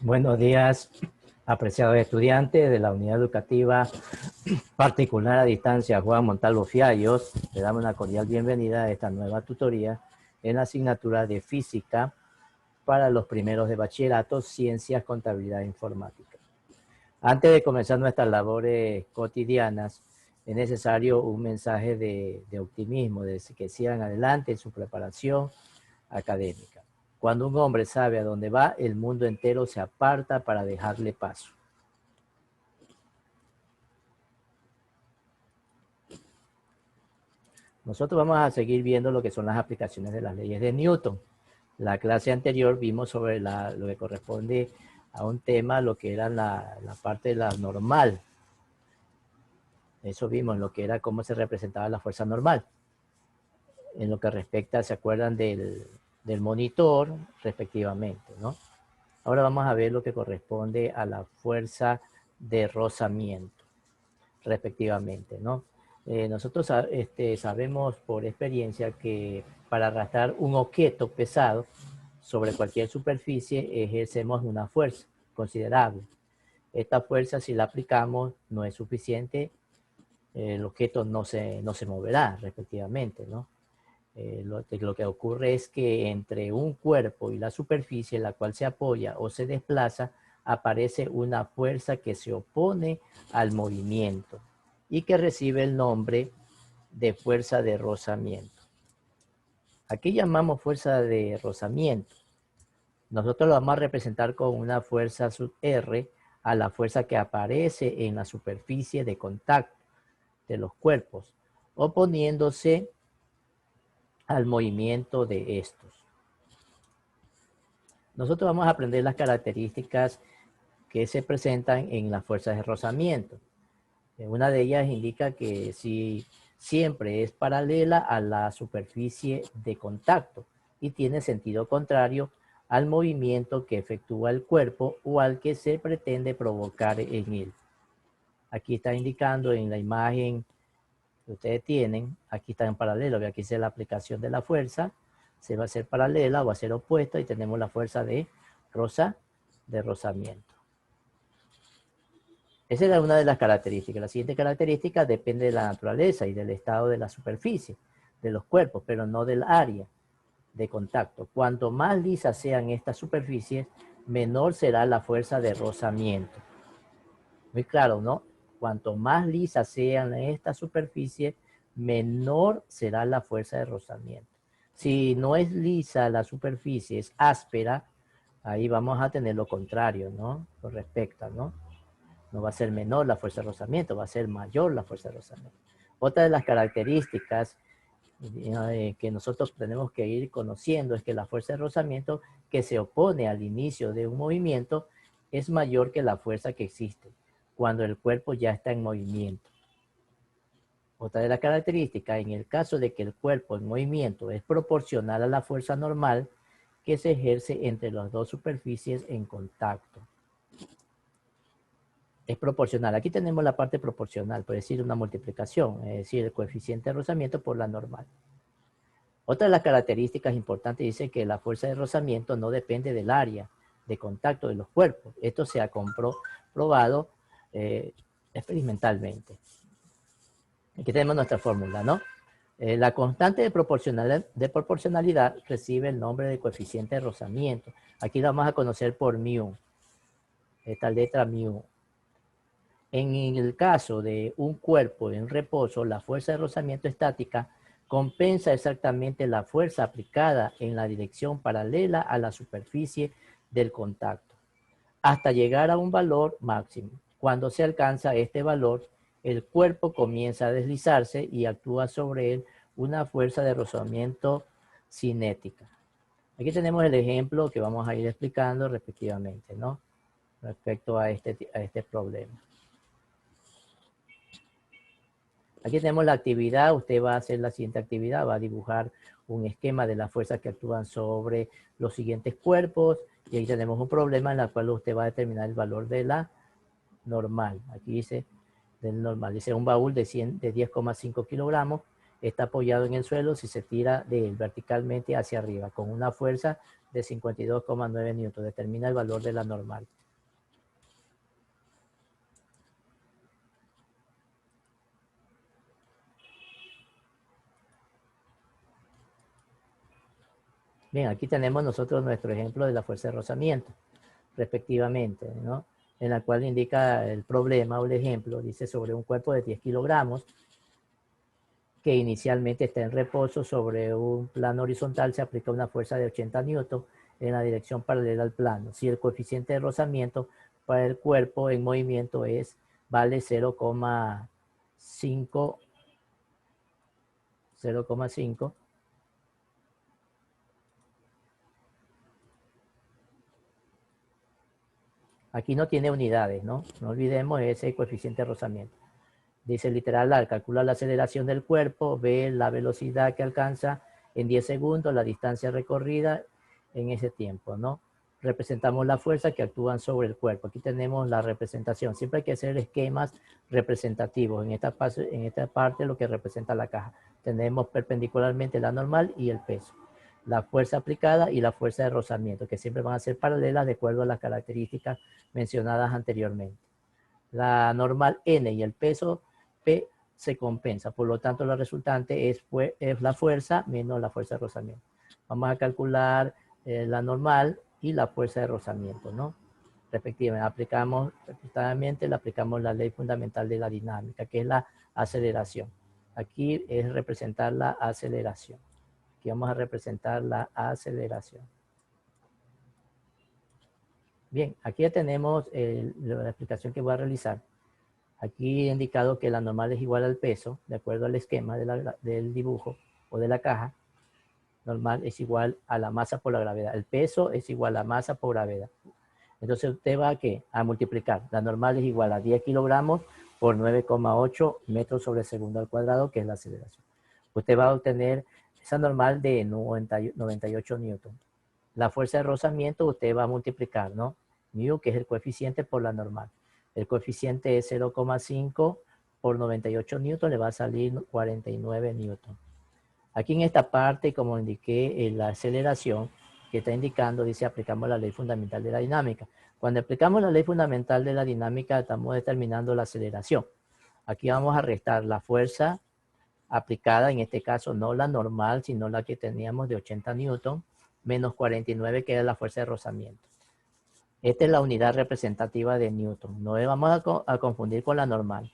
Buenos días, apreciados estudiantes de la Unidad Educativa Particular a Distancia Juan Montalvo Fiallos. Le damos una cordial bienvenida a esta nueva tutoría en la asignatura de Física para los primeros de bachillerato, Ciencias, Contabilidad e Informática. Antes de comenzar nuestras labores cotidianas, es necesario un mensaje de optimismo, de que sigan adelante en su preparación académica. Cuando un hombre sabe a dónde va, el mundo entero se aparta para dejarle paso. Nosotros vamos a seguir viendo lo que son las aplicaciones de las leyes de Newton. La clase anterior vimos sobre lo que corresponde a un tema, lo que era la parte de la normal. Eso vimos, lo que era cómo se representaba la fuerza normal. En lo que respecta, ¿se acuerdan del monitor? Respectivamente, ¿no? Ahora vamos a ver lo que corresponde a la fuerza de rozamiento, respectivamente, ¿no? Nosotros sabemos por experiencia que para arrastrar un objeto pesado sobre cualquier superficie ejercemos una fuerza considerable. Esta fuerza, si la aplicamos, no es suficiente, el objeto no se moverá, respectivamente, ¿no? Lo que ocurre es que entre un cuerpo y la superficie en la cual se apoya o se desplaza, aparece una fuerza que se opone al movimiento y que recibe el nombre de fuerza de rozamiento. Aquí llamamos fuerza de rozamiento. Nosotros lo vamos a representar con una fuerza sub R a la fuerza que aparece en la superficie de contacto de los cuerpos, oponiéndose al movimiento de estos. Nosotros vamos a aprender las características que se presentan en las fuerzas de rozamiento. Una de ellas indica que si siempre es paralela a la superficie de contacto y tiene sentido contrario al movimiento que efectúa el cuerpo o al que se pretende provocar en él. Aquí está indicando en la imagen que ustedes tienen, aquí está en paralelo, aquí es la aplicación de la fuerza, se va a hacer paralela o va a ser opuesta y tenemos la fuerza de rozamiento. Esa era una de las características. La siguiente característica depende de la naturaleza y del estado de la superficie, de los cuerpos, pero no del área de contacto. Cuanto más lisas sean estas superficies, menor será la fuerza de rozamiento. Muy claro, ¿no? Cuanto más lisas sean estas superficies, menor será la fuerza de rozamiento. Si no es lisa la superficie, es áspera, ahí vamos a tener lo contrario, ¿no? Lo respecta, ¿no? No va a ser menor la fuerza de rozamiento, va a ser mayor la fuerza de rozamiento. Otra de las características que nosotros tenemos que ir conociendo es que la fuerza de rozamiento que se opone al inicio de un movimiento es mayor que la fuerza que existe cuando el cuerpo ya está en movimiento. Otra de las características, en el caso de que el cuerpo en movimiento es proporcional a la fuerza normal que se ejerce entre las dos superficies en contacto. Es proporcional. Aquí tenemos la parte proporcional, por decir una multiplicación, es decir, el coeficiente de rozamiento por la normal. Otra de las características importantes dice que la fuerza de rozamiento no depende del área de contacto de los cuerpos. Esto se ha comprobado experimentalmente. Aquí tenemos nuestra fórmula, ¿no? La constante de proporcionalidad recibe el nombre de coeficiente de rozamiento. Aquí la vamos a conocer por mu, esta letra mu. En el caso de un cuerpo en reposo, la fuerza de rozamiento estática compensa exactamente la fuerza aplicada en la dirección paralela a la superficie del contacto, hasta llegar a un valor máximo. Cuando se alcanza este valor, el cuerpo comienza a deslizarse y actúa sobre él una fuerza de rozamiento cinética. Aquí tenemos el ejemplo que vamos a ir explicando respectivamente, ¿no? Respecto a este problema. Aquí tenemos la actividad, usted va a hacer la siguiente actividad, va a dibujar un esquema de las fuerzas que actúan sobre los siguientes cuerpos y ahí tenemos un problema en el cual usted va a determinar el valor de la normal. Aquí dice del normal, dice un baúl de 10,5 kilogramos está apoyado en el suelo si se tira de él verticalmente hacia arriba con una fuerza de 52,9 newton. Determina el valor de la normal. Bien, aquí tenemos nosotros nuestro ejemplo de la fuerza de rozamiento, respectivamente, ¿no? En la cual indica el problema o el ejemplo, dice sobre un cuerpo de 10 kilogramos que inicialmente está en reposo sobre un plano horizontal, se aplica una fuerza de 80 newton en la dirección paralela al plano. Si el coeficiente de rozamiento para el cuerpo en movimiento vale 0,5, aquí no tiene unidades, ¿no? No olvidemos ese coeficiente de rozamiento. Dice literal A, calcula la aceleración del cuerpo, ve la velocidad que alcanza en 10 segundos, la distancia recorrida en ese tiempo, ¿no? Representamos la fuerza que actúan sobre el cuerpo. Aquí tenemos la representación. Siempre hay que hacer esquemas representativos. En esta parte lo que representa la caja. Tenemos perpendicularmente la normal y el peso. La fuerza aplicada y la fuerza de rozamiento, que siempre van a ser paralelas de acuerdo a las características mencionadas anteriormente. La normal N y el peso P se compensa. Por lo tanto, la resultante es la fuerza menos la fuerza de rozamiento. Vamos a calcular la normal y la fuerza de rozamiento, ¿no? Respectivamente, le aplicamos la ley fundamental de la dinámica, que es la aceleración. Aquí es representar la aceleración. Aquí vamos a representar la aceleración. Bien, aquí ya tenemos la explicación que voy a realizar. Aquí he indicado que la normal es igual al peso, de acuerdo al esquema del dibujo o de la caja. Normal es igual a la masa por la gravedad. El peso es igual a masa por gravedad. Entonces usted va a multiplicar. La normal es igual a 10 kilogramos por 9,8 metros sobre segundo al cuadrado, que es la aceleración. Usted va a obtener esa normal de 98 newton. La fuerza de rozamiento usted va a multiplicar, ¿no? Mu, que es el coeficiente, por la normal. El coeficiente es 0,5 por 98 newton, le va a salir 49 newton. Aquí en esta parte, como indiqué, en la aceleración que está indicando, dice aplicamos la ley fundamental de la dinámica. Cuando aplicamos la ley fundamental de la dinámica, estamos determinando la aceleración. Aquí vamos a restar la fuerza aplicada, en este caso no la normal, sino la que teníamos de 80 newton, menos 49, que es la fuerza de rozamiento. Esta es la unidad representativa de Newton. No vamos a confundir con la normal.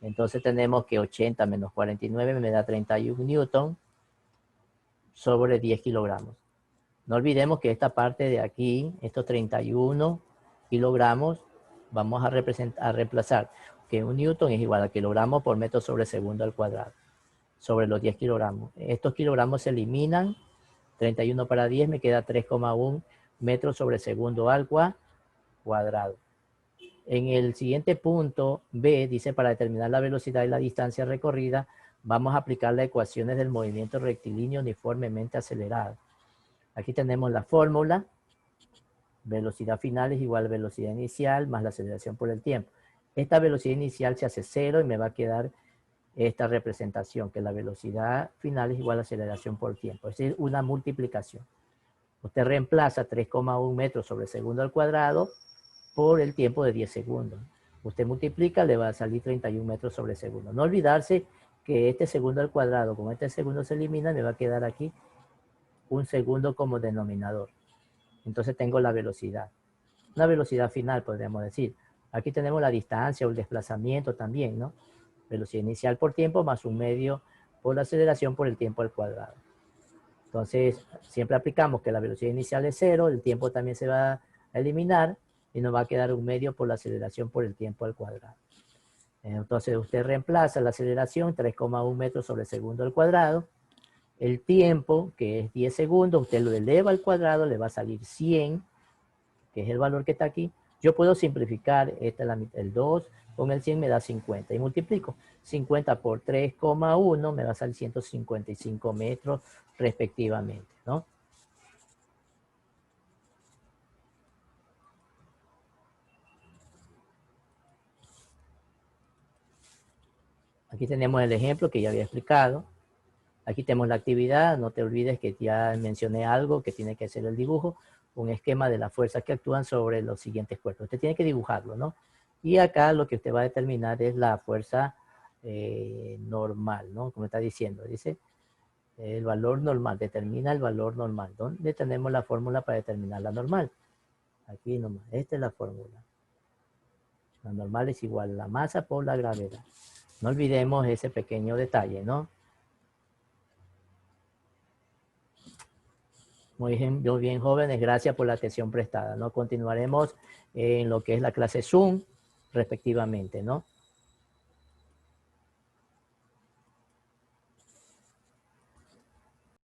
Entonces tenemos que 80 menos 49 me da 31 Newton sobre 10 kilogramos. No olvidemos que esta parte de aquí, estos 31 kilogramos, vamos a reemplazar que un Newton es igual a kilogramos por metro sobre segundo al cuadrado, sobre los 10 kilogramos. Estos kilogramos se eliminan, 31 para 10 me queda 3,1 metros sobre segundo al cuadrado. En el siguiente punto B dice para determinar la velocidad y la distancia recorrida vamos a aplicar las ecuaciones del movimiento rectilíneo uniformemente acelerado. Aquí tenemos la fórmula, velocidad final es igual a velocidad inicial más la aceleración por el tiempo. Esta velocidad inicial se hace 0 y me va a quedar esta representación, que la velocidad final es igual a aceleración por tiempo. Es decir, una multiplicación. Usted reemplaza 3,1 metros sobre segundo al cuadrado por el tiempo de 10 segundos. Usted multiplica, le va a salir 31 metros sobre segundo. No olvidarse que este segundo al cuadrado, con este segundo se elimina, me va a quedar aquí un segundo como denominador. Entonces tengo la velocidad. Una velocidad final, podríamos decir. Aquí tenemos la distancia o el desplazamiento también, ¿no? Velocidad inicial por tiempo más un medio por la aceleración por el tiempo al cuadrado. Entonces, siempre aplicamos que la velocidad inicial es 0, el tiempo también se va a eliminar y nos va a quedar un medio por la aceleración por el tiempo al cuadrado. Entonces, usted reemplaza la aceleración, 3,1 metros sobre segundo al cuadrado. El tiempo, que es 10 segundos, usted lo eleva al cuadrado, le va a salir 100, que es el valor que está aquí. Yo puedo simplificar, el 2 con el 100 me da 50 y multiplico. 50 por 3,1 me va a salir 155 metros respectivamente, ¿no? Aquí tenemos el ejemplo que ya había explicado. Aquí tenemos la actividad, no te olvides que ya mencioné algo que tiene que ser el dibujo, un esquema de las fuerzas que actúan sobre los siguientes cuerpos. Usted tiene que dibujarlo, ¿no? Y acá lo que usted va a determinar es la fuerza normal, ¿no? Como está diciendo, dice el valor normal, determina el valor normal. ¿Dónde tenemos la fórmula para determinar la normal? Aquí nomás, esta es la fórmula. La normal es igual a la masa por la gravedad. No olvidemos ese pequeño detalle, ¿no? Muy bien, jóvenes, gracias por la atención prestada, ¿no? Continuaremos en lo que es la clase Zoom, respectivamente, ¿no?